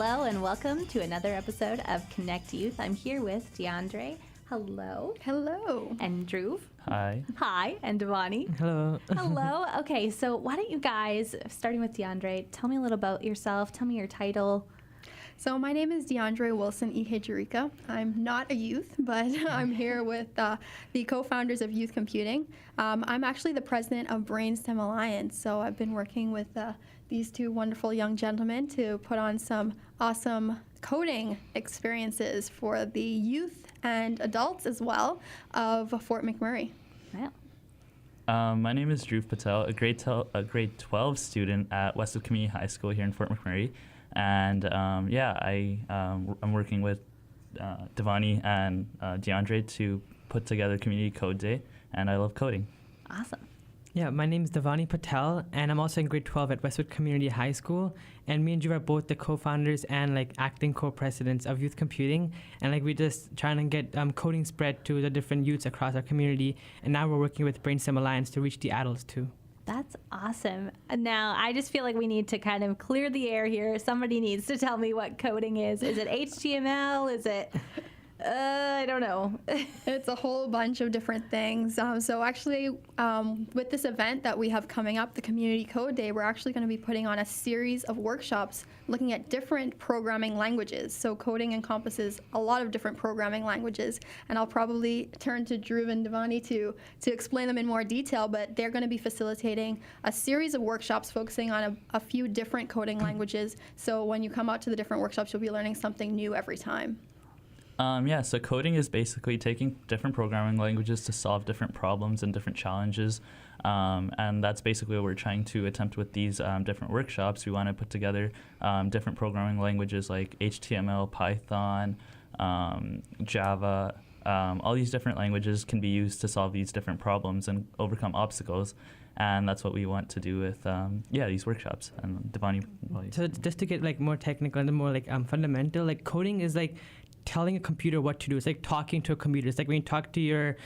Hello and welcome to another episode of Connect Youth. I'm here with DeAndre. Hello. Hello. And Dhruv. Hi. Hi. And Devani. Hello. Hello. Okay, so why don't you guys, starting with DeAndre, tell me a little about yourself. Tell me your title. So my name is DeAndre Wilson Ihejirika. I'm not a youth, but I'm here with the co-founders of Youth Computing. I'm actually the president of Brainstem Alliance, so I've been working with these two wonderful young gentlemen to put on some awesome coding experiences for the youth and adults as well of Fort McMurray. Wow. My name is Dhruv Patel, a grade 12 student at Westwood Community High School here in Fort McMurray. And I'm working with Devani and DeAndre to put together Community Code Day, and I love coding. Awesome. Yeah, my name is Devani Patel, and I'm also in grade 12 at Westwood Community High School. And me and Dhruv are both the co-founders and acting co-presidents of Youth Computing. And we're just trying to get coding spread to the different youths across our community. And now we're working with Brainstem Alliance to reach the adults too. That's awesome. Now, I just feel like we need to kind of clear the air here. Somebody needs to tell me what coding is. Is it HTML? Is it... I don't know. It's a whole bunch of different things. So actually, with this event that we have coming up, the Community Code Day, we're actually going to be putting on a series of workshops looking at different programming languages. So coding encompasses a lot of different programming languages, and I'll probably turn to Dhruv and Devani to explain them in more detail, but they're going to be facilitating a series of workshops focusing on a few different coding languages. So when you come out to the different workshops, you'll be learning something new every time. So coding is basically taking different programming languages to solve different problems and different challenges. And that's basically what we're trying to attempt with these different workshops. We want to put together different programming languages like HTML, Python, Java. All these different languages can be used to solve these different problems and overcome obstacles. And that's what we want to do with these workshops. And Devani. So just to get more technical and more fundamental, coding is telling a computer what to do. It's like talking to a computer. It's like when you talk to your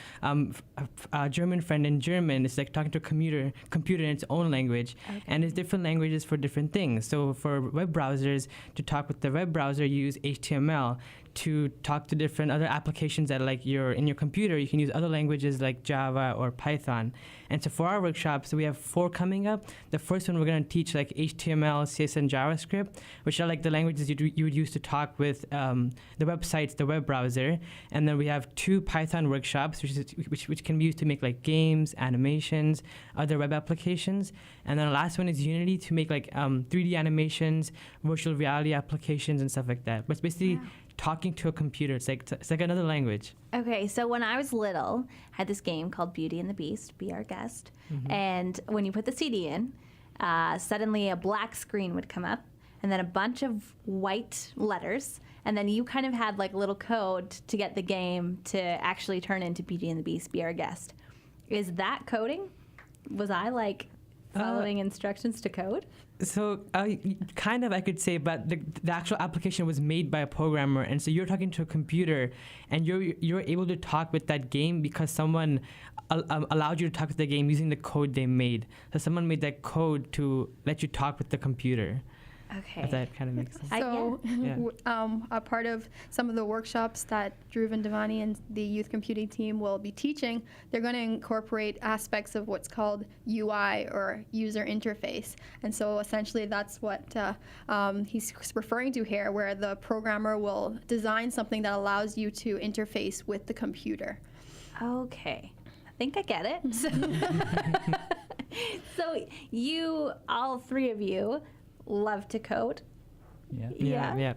German friend in German, it's like talking to a computer in its own language. Okay. And there's different languages for different things. So for web browsers, to talk with the web browser, you use HTML. To talk to different other applications that you're in your computer, you can use other languages like Java or Python. And so for our workshops, we have 4 coming up. The first one we're going to teach HTML, Css and Javascript, which are the languages you would use to talk with the websites, the web browser. And then we have 2 Python workshops, which can be used to make games, animations, other web applications. And then the last one is Unity to make 3D animations, virtual reality applications, and stuff like that. But it's basically talking to a computer. It's like another language. Okay, so when I was little, I had this game called Beauty and the Beast, Be Our Guest. Mm-hmm. And when you put the CD in, suddenly a black screen would come up, and then a bunch of white letters, and then you kind of had a little code to get the game to actually turn into Beauty and the Beast, Be Our Guest. Is that coding? Was I following instructions to code? So kind of, I could say, but the actual application was made by a programmer, and so you're talking to a computer, and you're able to talk with that game because someone allowed you to talk with the game using the code they made. So someone made that code to let you talk with the computer. Okay. If that kind of makes sense. So, a part of some of the workshops that Dhruv and Devani and the Youth Computing team will be teaching, they're going to incorporate aspects of what's called UI, or user interface. And so essentially that's what he's referring to here, where the programmer will design something that allows you to interface with the computer. Okay. I think I get it. So you, all 3 of you, love to code? Yeah.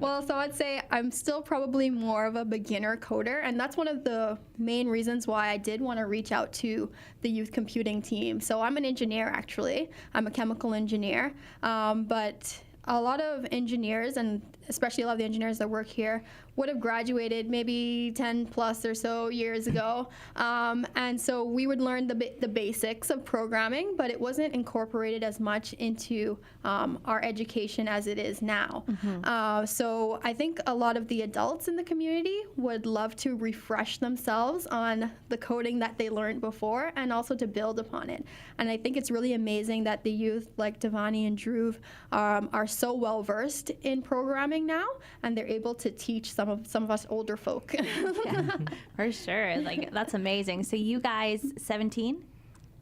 Well, so I'd say I'm still probably more of a beginner coder, and that's one of the main reasons why I did want to reach out to the Youth Computing team. So I'm an engineer, actually. I'm a chemical engineer, but a lot of engineers and especially a lot of the engineers that work here, would have graduated maybe 10 plus or so years ago. And so we would learn the basics of programming, but it wasn't incorporated as much into our education as it is now. So I think a lot of the adults in the community would love to refresh themselves on the coding that they learned before and also to build upon it. And I think it's really amazing that the youth like Devani and Dhruv are so well versed in programming now, and they're able to teach some of us older folk. Yeah, for sure. Like, that's amazing. So you guys 17?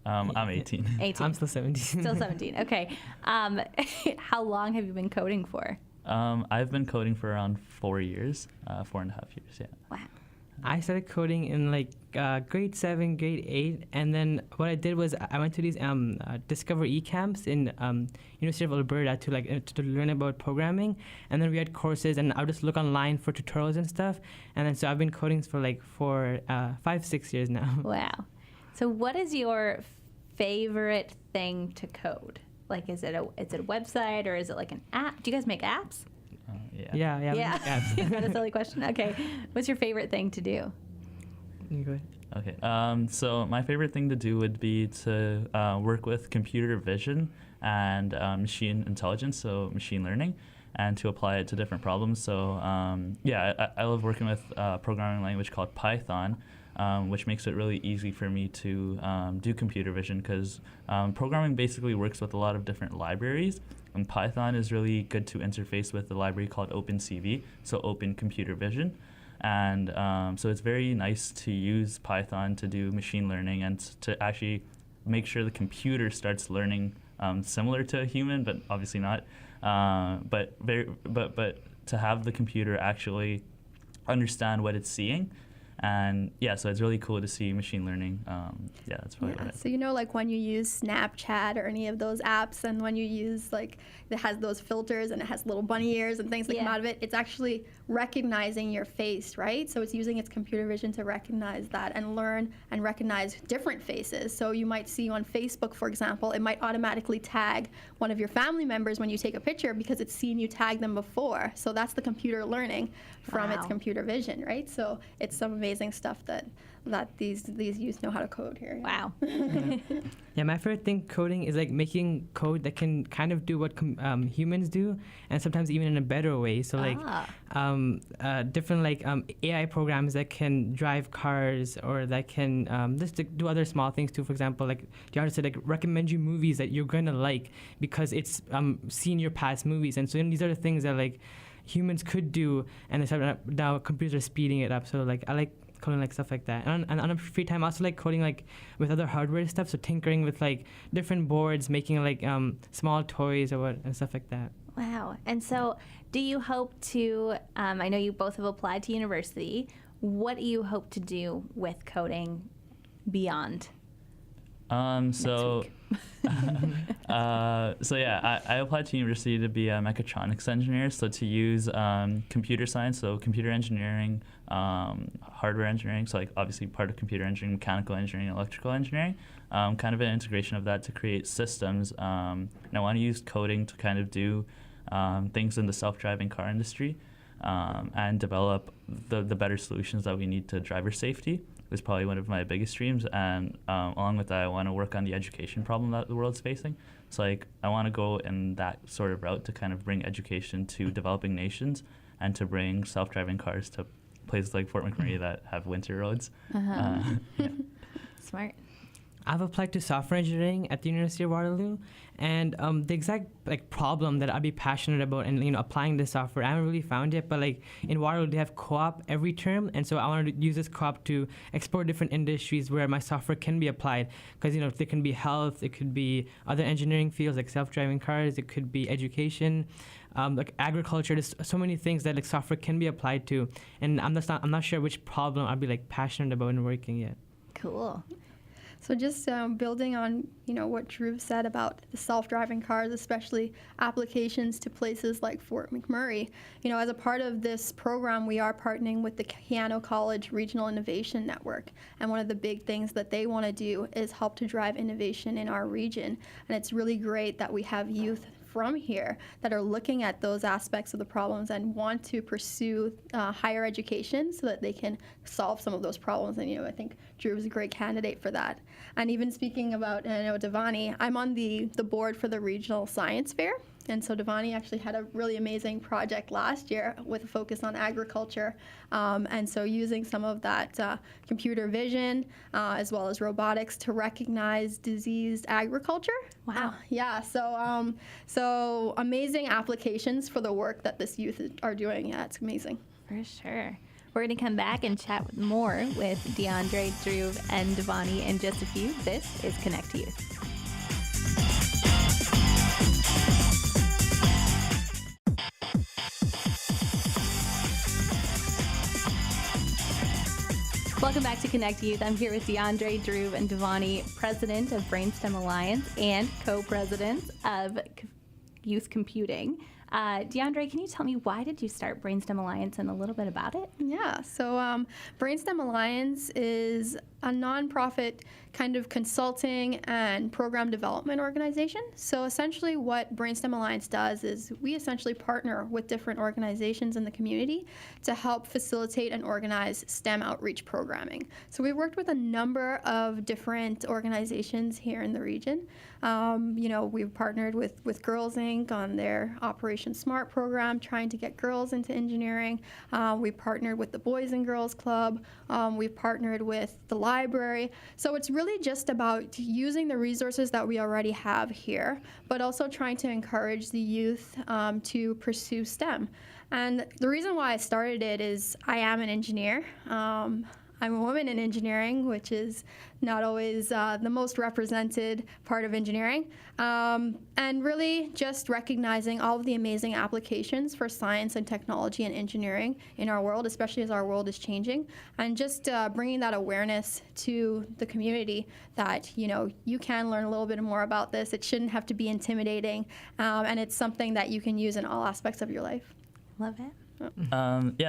I'm 18. 18. I'm still 17. Still 17. Okay. How long have you been coding for? I've been coding for around 4 years, 4.5 years, yeah. Wow. I started coding in like grade 7, grade 8, and then what I did was I went to these Discover eCamps in University of Alberta to learn about programming, and then we had courses, and I would just look online for tutorials and stuff, and then so I've been coding for like 5-6 years now. Wow. So what is your favorite thing to code? Like, is it a website, or is it like an app? Do you guys make apps? Yeah. we Yeah. make apps. That's a silly question. Okay. What's your favorite thing to do? You go ahead. Okay. So my favorite thing to do would be to work with computer vision and machine intelligence, so machine learning, and to apply it to different problems. So I love working with a programming language called Python, which makes it really easy for me to do computer vision, because programming basically works with a lot of different libraries, and Python is really good to interface with the library called OpenCV, so Open Computer Vision. And so it's very nice to use Python to do machine learning and to actually make sure the computer starts learning similar to a human, but obviously not. But to have the computer actually understand what it's seeing. And yeah, so it's really cool to see machine learning. That's probably what So like when you use Snapchat or any of those apps, and when you use like it has those filters and it has little bunny ears and things that come out of it, it's actually recognizing your face, right? So it's using its computer vision to recognize that and learn and recognize different faces. So you might see on Facebook, for example, it might automatically tag one of your family members when you take a picture because it's seen you tag them before. So that's the computer learning from its computer vision, right? So it's some amazing stuff that these youth know how to code here. Wow. Yeah, my favorite thing coding is like making code that can kind of do what humans do, and sometimes even in a better way. So like different like AI programs that can drive cars, or that can just do other small things too. For example, like the artist said, like recommend you movies that you're gonna like because it's seen your past movies, and so these are the things that like humans could do, and now computers are speeding it up. So like I like coding like stuff like that, and on a free time I also like coding like with other hardware stuff, so tinkering with like different boards, making like small toys or what and stuff like that. Wow. And so do you hope to, I know you both have applied to university, what do you hope to do with coding beyond So I applied to university to be a mechatronics engineer, so to use computer science, so computer engineering, hardware engineering, so like obviously part of computer engineering, mechanical engineering, electrical engineering, kind of an integration of that to create systems. And I want to use coding to kind of do things in the self-driving car industry, and develop the better solutions that we need to driver safety. Is probably one of my biggest dreams, and along with that, I want to work on the education problem that the world's facing. So like I want to go in that sort of route to kind of bring education to developing nations, and to bring self-driving cars to places like Fort McMurray that have winter roads. Smart. I've applied to software engineering at the University of Waterloo, and the exact like problem that I'd be passionate about and applying this software, I haven't really found it. But like in Waterloo, they have co-op every term, and so I wanted to use this co-op to explore different industries where my software can be applied. Because there can be health, it could be other engineering fields like self-driving cars, it could be education, like agriculture. There's so many things that like software can be applied to, and I'm not sure which problem I'd be like passionate about and working yet. Cool. So just building on, what Dhruv said about the self-driving cars, especially applications to places like Fort McMurray. As a part of this program, we are partnering with the Keano College Regional Innovation Network. And one of the big things that they want to do is help to drive innovation in our region. And it's really great that we have youth from here that are looking at those aspects of the problems and want to pursue higher education so that they can solve some of those problems. And, I think Drew is a great candidate for that. And even speaking about, Devani, I'm on the board for the Regional Science Fair. And so Devani actually had a really amazing project last year with a focus on agriculture. And so using some of that computer vision as well as robotics to recognize diseased agriculture. Wow. Yeah, so amazing applications for the work that this youth are doing. Yeah, it's amazing. For sure. We're going to come back and chat more with DeAndre, Drew, and Devani in just a few. This is Connect to Youth. Welcome back to Connect Youth. I'm here with DeAndre, Drew, and Devani, president of Brainstem Alliance and co-president of Youth Computing. DeAndre, can you tell me, why did you start Brainstem Alliance and a little bit about it? Yeah, so Brainstem Alliance is a nonprofit kind of consulting and program development organization. So essentially what Brainstem Alliance does is we essentially partner with different organizations in the community to help facilitate and organize STEM outreach programming. So we've worked with a number of different organizations here in the region. We've partnered with Girls Inc. on their Operation Smart program, trying to get girls into engineering. We've partnered with the Boys and Girls Club. We've partnered with the library. So it's really just about using the resources that we already have here, but also trying to encourage the youth to pursue STEM. And the reason why I started it is I am an engineer. I'm a woman in engineering, which is not always the most represented part of engineering. And really just recognizing all of the amazing applications for science and technology and engineering in our world, especially as our world is changing. And just bringing that awareness to the community that, you can learn a little bit more about this. It shouldn't have to be intimidating. And it's something that you can use in all aspects of your life. Love it.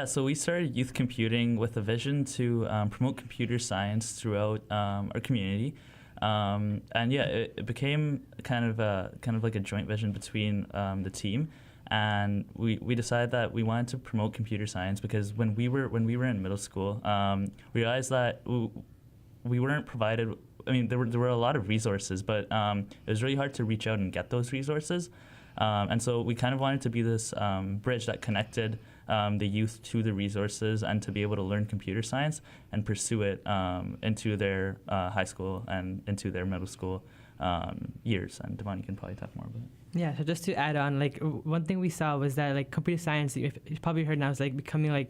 So we started Youth Computing with a vision to promote computer science throughout our community, it became kind of like a joint vision between the team, and we decided that we wanted to promote computer science because when we were in middle school, we realized that we weren't provided. I mean, there were a lot of resources, but it was really hard to reach out and get those resources. And so we kind of wanted to be this bridge that connected the youth to the resources and to be able to learn computer science and pursue it into their high school and into their middle school years. And Devani can probably talk more about it. Yeah, so just to add on, one thing we saw was that computer science, you've probably heard now, is becoming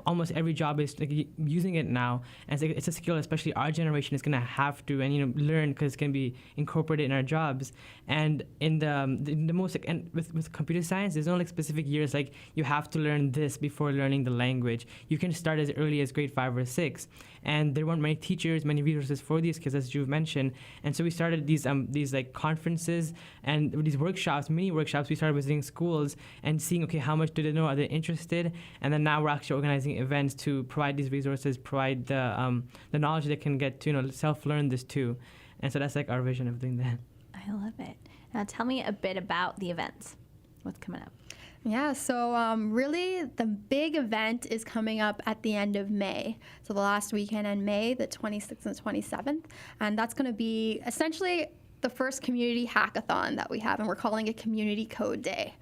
almost every job is using it now, and it's a skill especially our generation is going to have to learn because it's going to be incorporated in our jobs. And in the most and with computer science, there's no specific years you have to learn this before learning the language. You can start as early as grade 5 or 6, and there weren't many teachers, many resources for these kids, as you've mentioned. And so we started these conferences and these workshops, mini workshops. We started visiting schools and seeing, how much do they know? Are they interested? And then now we're actually organizing events to provide these resources, provide the knowledge they can get to self-learn this too. And so that's our vision of doing that. I love it. Now tell me a bit about the events. What's coming up? Yeah, so really the big event is coming up at the end of May. So the last weekend in May, the 26th and 27th. And that's going to be essentially the first community hackathon that we have, and we're calling it Community Code Day.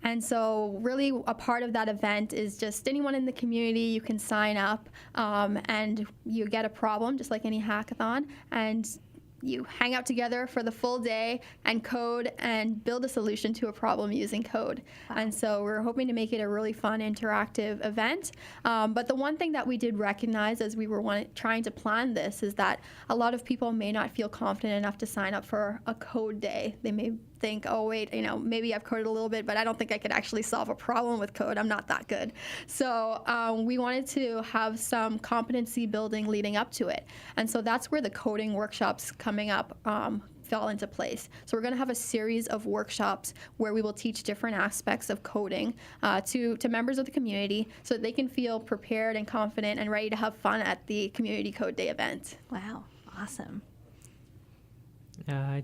And so really a part of that event is just anyone in the community, you can sign up and you get a problem just like any hackathon, and you hang out together for the full day and code and build a solution to a problem using code. Wow. And so we're hoping to make it a really fun, interactive event. But the one thing that we did recognize as we were trying to plan this is that a lot of people may not feel confident enough to sign up for a code day. They may think, oh, wait, maybe I've coded a little bit, but I don't think I could actually solve a problem with code. I'm not that good. So we wanted to have some competency building leading up to it. And so that's where the coding workshops coming up fell into place. So we're going to have a series of workshops where we will teach different aspects of coding to members of the community so that they can feel prepared and confident and ready to have fun at the Community Code Day event. Wow, awesome. I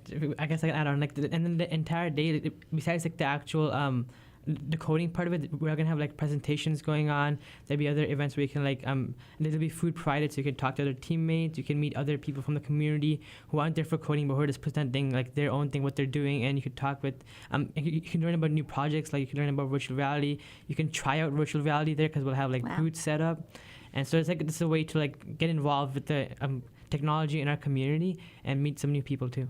guess I can add on and then the entire day, besides the actual the coding part of it, we're gonna have presentations going on. There'll be other events where you can there'll be food provided, so you can talk to other teammates. You can meet other people from the community who aren't there for coding but who are just presenting their own thing, what they're doing, and you can talk with. You can learn about new projects, you can learn about virtual reality. You can try out virtual reality there because we'll have Wow. booths set up, and so it's a way to get involved with the technology in our community and meet some new people too.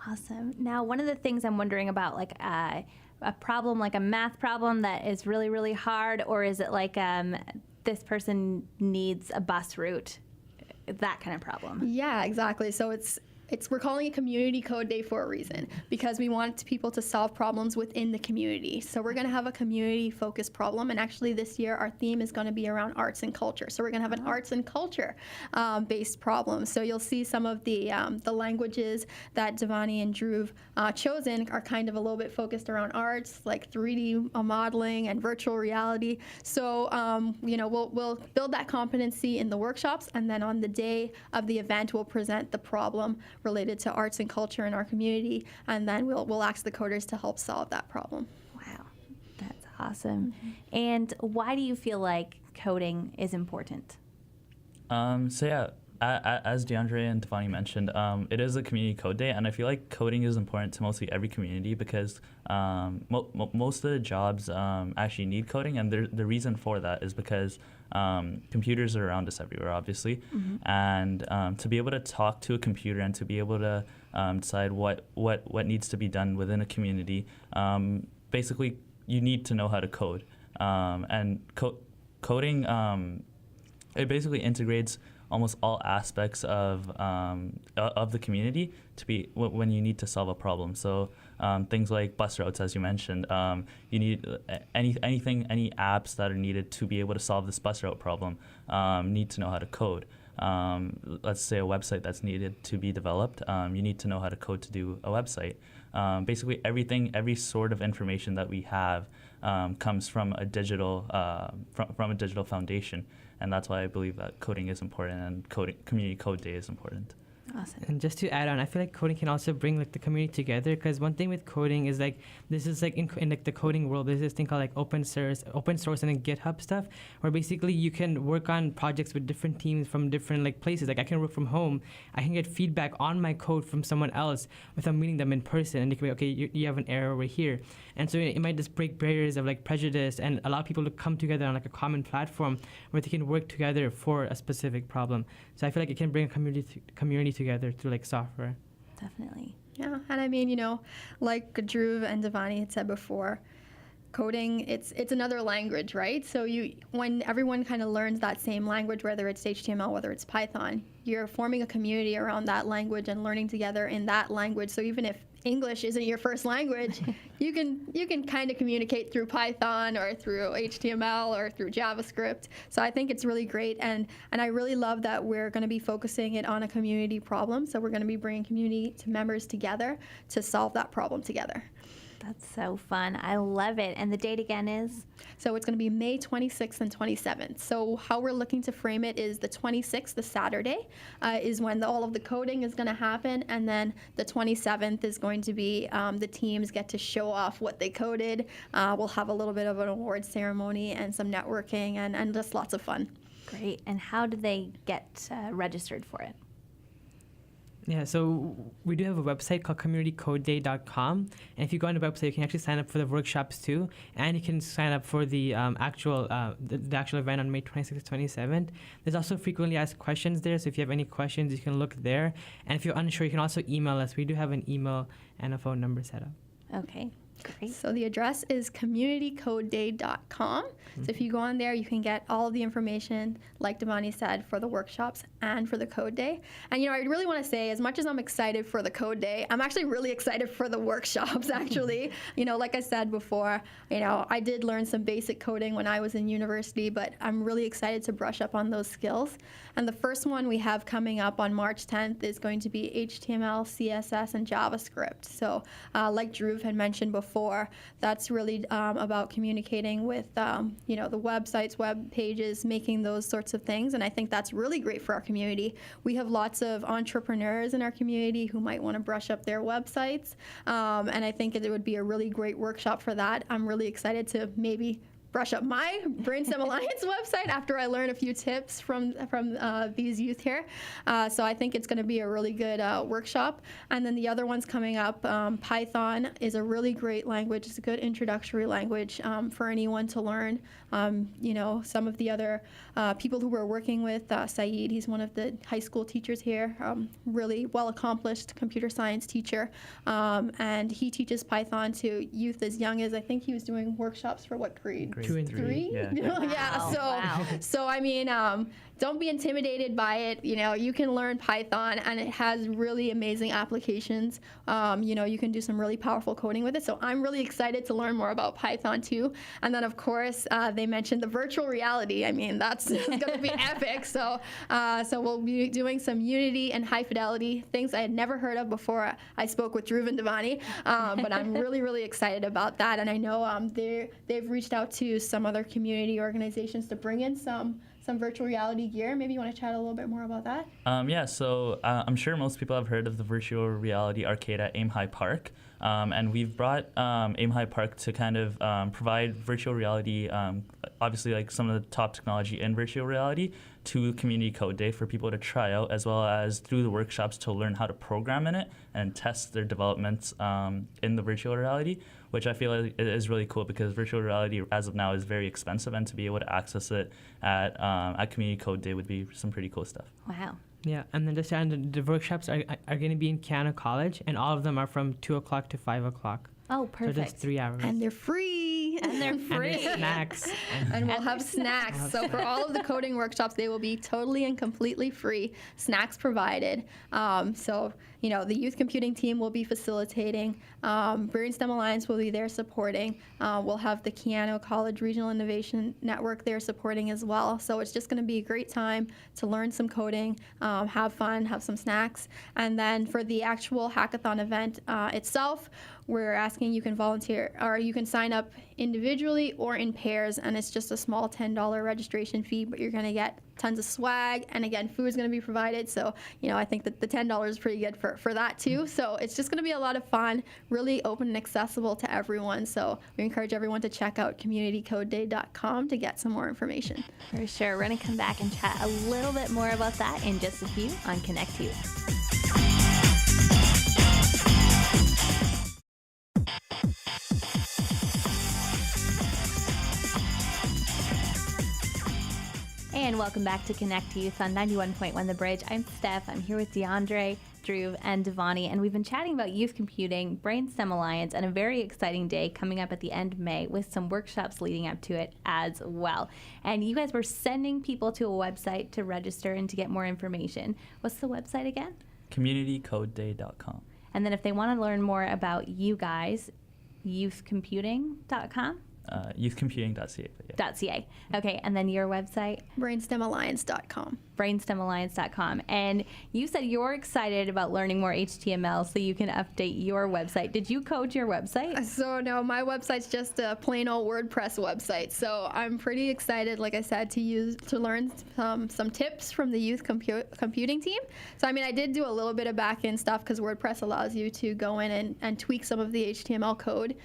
Awesome. Now, one of the things I'm wondering about, a problem, like a math problem that is really, really hard, or is it this person needs a bus route, that kind of problem? Yeah, exactly. So we're calling it Community Code Day for a reason, because we want people to solve problems within the community. So we're going to have a community-focused problem, and actually this year our theme is going to be around arts and culture. So we're going to have an arts and culture based problem. So you'll see some of the languages that Devani and Dhruv chosen are kind of a little bit focused around arts, like 3D modeling and virtual reality. So we'll build that competency in the workshops, and then on the day of the event we'll present the problem related to arts and culture in our community, and then we'll ask the coders to help solve that problem. Wow, that's awesome. And why do you feel like coding is important? So yeah, as DeAndre and Devani mentioned, it is a community code day, and I feel like coding is important to mostly every community because most of the jobs actually need coding, and the reason for that is because computers are around us everywhere, obviously, and to be able to talk to a computer and to be able to decide what needs to be done within a community, basically you need to know how to code, and coding it basically integrates almost all aspects of the community to be when you need to solve a problem. So things like bus routes, as you mentioned, you need any apps that are needed to be able to solve this bus route problem need to know how to code. Let's say a website that's needed to be developed, you need to know how to code to do a website. Basically every sort of information that we have comes from a digital from a digital foundation. And that's why I believe that coding is important and Community Code Day is important. Awesome. And just to add on, I feel like coding can also bring the community together, because one thing with coding is this is in the coding world, there's this thing called open source and then GitHub stuff, where basically you can work on projects with different teams from different places. I can work from home, I can get feedback on my code from someone else without meeting them in person, and they can be, okay, you have an error over here. And so it might just break barriers of prejudice and allow people to come together on a common platform where they can work together for a specific problem. So I feel like it can bring a community together through software. Definitely. Yeah, and I mean, like Dhruv and Devani had said before, coding, it's another language, right? So when everyone kind of learns that same language, whether it's HTML, whether it's Python, you're forming a community around that language and learning together in that language. So even if English isn't your first language, you can kind of communicate through Python or through HTML or through JavaScript. So I think it's really great, and I really love that we're going to be focusing it on a community problem. So we're going to be bringing community members together to solve that problem together. That's so fun. I love it. And the date again is? So it's going to be May 26th and 27th. So how we're looking to frame it is the 26th, the Saturday, is when all of the coding is going to happen. And then the 27th is going to be the teams get to show off what they coded. We'll have a little bit of an awards ceremony and some networking and just lots of fun. Great. And how do they get registered for it? Yeah, so we do have a website called communitycodeday.com, and if you go on the website, you can actually sign up for the workshops too, and you can sign up for the actual event on May 26th, 27th. There's also frequently asked questions there, so if you have any questions, you can look there, and if you're unsure, you can also email us. We do have an email and a phone number set up. Okay, great. So the address is communitycodeday.com. So if you go on there, you can get all of the information, like Devani said, for the workshops and for the code day. And I really want to say, as much as I'm excited for the code day, I'm actually really excited for the workshops, actually. Like I said before, I did learn some basic coding when I was in university, but I'm really excited to brush up on those skills. And the first one we have coming up on March 10th is going to be HTML, CSS, and JavaScript. So like Dhruv had mentioned before, before. That's really about communicating with, you know, the websites, web pages, making those sorts of things. And I think that's really great for our community. We have lots of entrepreneurs in our community who might want to brush up their websites. And I think it would be a really great workshop for that. I'm really excited to maybe brush up my Brainstem Alliance website after I learn a few tips from these youth here. So I think it's going to be a really good workshop. And then the other ones coming up, Python is a really great language. It's a good introductory language for anyone to learn. You know, some of the other people who we're working with, Saeed, he's one of the high school teachers here, really well-accomplished computer science teacher. And he teaches Python to youth as young as, I think he was doing workshops for what grade? 2 and 3. Yeah. Yeah. Wow. So I mean, don't be intimidated by it. You know, you can learn Python, and it has really amazing applications. You know, you can do some really powerful coding with it. So I'm really excited to learn more about Python too. And then of course, they mentioned the virtual reality. I mean, that's going to be epic. So we'll be doing some Unity and high fidelity things I had never heard of before I spoke with Dhruv and Devani. But I'm really, really excited about that. And I know they've reached out to some other community organizations to bring in some virtual reality gear. Maybe you want to chat a little bit more about that? Yeah, so I'm sure most people have heard of the virtual reality arcade at Aim High Park. And we've brought Aim High Park to kind of provide virtual reality, obviously like some of the top technology in virtual reality, to Community Code Day for people to try out, as well as through the workshops to learn how to program in it and test their developments in the virtual reality, which I feel like is really cool because virtual reality as of now is very expensive, and to be able to access it at Community Code Day would be some pretty cool stuff. Wow. Yeah, and then just the workshops are going to be in Keanu College, and all of them are from 2 o'clock to 5 o'clock. Oh, perfect. So just 3 hours. And they're free. And they're And free. there's snacks. And we'll have snacks. So for all of the coding workshops, they will be totally and completely free, snacks provided. So, you know, the youth computing team will be facilitating. Brainstem Alliance will be there supporting. We'll have the Keanu College Regional Innovation Network there supporting as well. So it's just going to be a great time to learn some coding, have fun, have some snacks. And then for the actual hackathon event itself, we're asking you can volunteer, or you can sign up individually or in pairs, and it's just a small $10 registration fee, but you're going to get tons of swag, and again, food is going to be provided. So, you know, I think that the $10 is pretty good for that too. So it's just going to be a lot of fun, really open and accessible to everyone. So we encourage everyone to check out communitycodeday.com to get some more information. For sure. We're going to come back and chat a little bit more about that in just a few on Connect Youth. And welcome back to Connect Youth on 91.1 The Bridge. I'm Steph. I'm here with DeAndre, Dhruv, and Devani, and we've been chatting about youth computing, Brainstem Alliance, and a very exciting day coming up at the end of May with some workshops leading up to it as well. And you guys were sending people to a website to register and to get more information. What's the website again? CommunityCodeDay.com. And then if they want to learn more about you guys, youthcomputing.com? Youthcomputing.ca. Yeah. .ca. Okay, and then your website? BrainstemAlliance.com. BrainstemAlliance.com. And you said you're excited about learning more HTML so you can update your website. Did you code your website? So no, my website's just a plain old WordPress website. So I'm pretty excited, like I said, to learn some tips from the youth computing team. So I mean, I did do a little bit of back-end stuff because WordPress allows you to go in and tweak some of the HTML code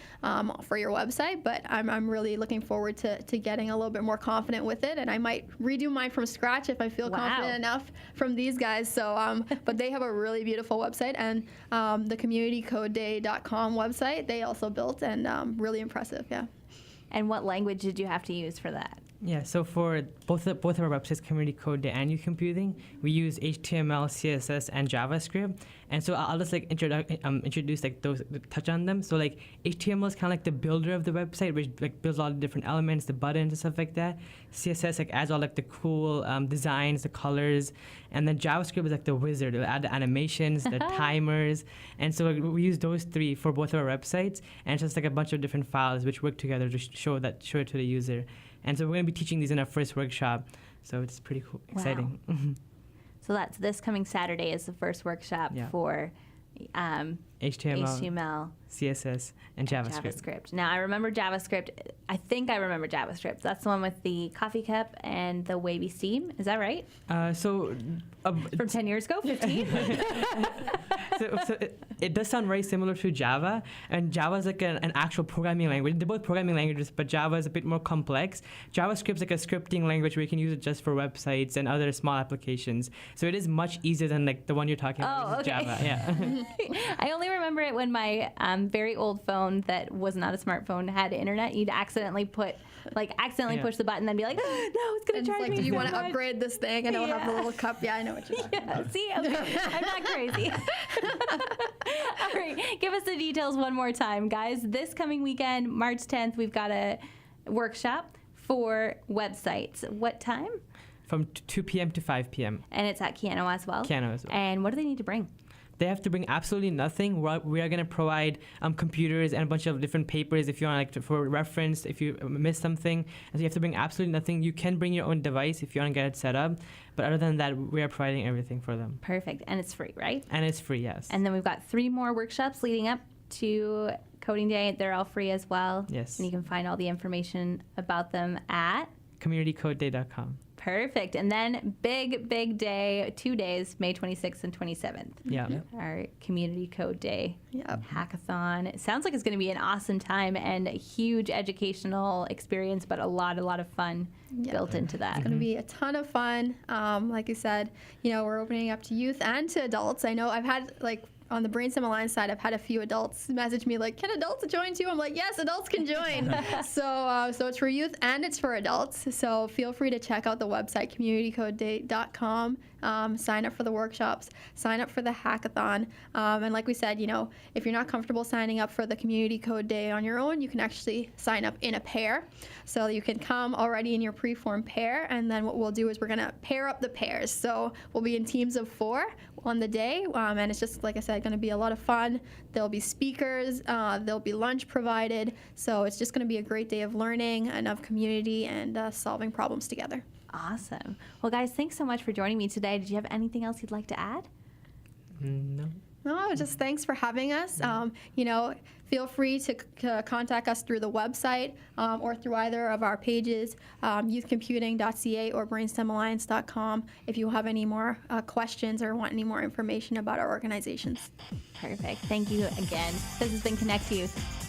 for your website. But I'm really looking forward to getting a little bit more confident with it, and I might redo mine from scratch if I feel confident enough from these guys. So, but they have a really beautiful website, and the communitycodeday.com website they also built, and really impressive. Yeah. And what language did you have to use for that? Yeah, so for both of our websites, Community Code Day and Youth Computing, we use HTML, CSS, and JavaScript. And so I'll just like introduce like those, touch on them. So like HTML is kind of like the builder of the website, which like builds all the different elements, the buttons and stuff like that. CSS like adds all like the cool designs, the colors, and then JavaScript is like the wizard. It'll add the animations, the timers, and so we use those three for both of our websites. And it's just like a bunch of different files which work together to show it to the user. And so we're going to be teaching these in our first workshop. So it's pretty cool, exciting. So that's this coming Saturday is the first workshop for HTML, CSS, and JavaScript. Now, I remember JavaScript. I think I remember JavaScript. That's the one with the coffee cup and the wavy seam. Is that right? From 10 years ago, 15? so it does sound very similar to Java, and Java is like an actual programming language. They're both programming languages, but Java is a bit more complex. JavaScript is like a scripting language where you can use it just for websites and other small applications. So it is much easier than like the one you're talking about, which is Java. Yeah. I only remember it when my very old phone that was not a smartphone had internet. You'd accidentally push the button, then be like, oh, no, it's going to charge like, me. do you so want to much. upgrade this thing? And it'll have the little cup. Yeah, I know what you're talking about. See, okay. I'm not crazy. All right, give us the details one more time, guys. This coming weekend, March 10th, we've got a workshop for websites. What time? From 2 p.m. to 5 p.m. And it's at Keano as well? Keano as well. And what do they need to bring? They have to bring absolutely nothing. We are going to provide computers and a bunch of different papers if you want, for reference, if you miss something. And so you have to bring absolutely nothing. You can bring your own device if you want to get it set up. But other than that, we are providing everything for them. Perfect. And it's free, right? And it's free, yes. And then we've got 3 more workshops leading up to Coding Day. They're all free as well. Yes. And you can find all the information about them at communitycodeday.com. Perfect. And then big day, 2 days, May 26th and 27th. Yeah. Our Community Code Day Yep. hackathon. It sounds like it's going to be an awesome time and a huge educational experience, but a lot of fun built into that. It's going to be a ton of fun. Like I said, we're opening up to youth and to adults. I know I've had, on the Brainstem Alliance side, I've had a few adults message me like, can adults join too? I'm like, yes, adults can join. So it's for youth and it's for adults. So feel free to check out the website, communitycodeday.com. Sign up for the workshops, sign up for the hackathon. And like we said, if you're not comfortable signing up for the Community Code Day on your own, you can actually sign up in a pair. So you can come already in your preformed pair. And then what we'll do is we're going to pair up the pairs. So we'll be in teams of 4 on the day. And it's just, like I said, going to be a lot of fun. There'll be speakers. There'll be lunch provided. So it's just going to be a great day of learning and of community and solving problems together. Awesome. Well, guys, thanks so much for joining me today. Did you have anything else you'd like to add? No. No, just thanks for having us. Feel free to contact us through the website or through either of our pages, youthcomputing.ca or brainstemalliance.com, if you have any more questions or want any more information about our organizations. Perfect. Thank you again. This has been Connect Youth.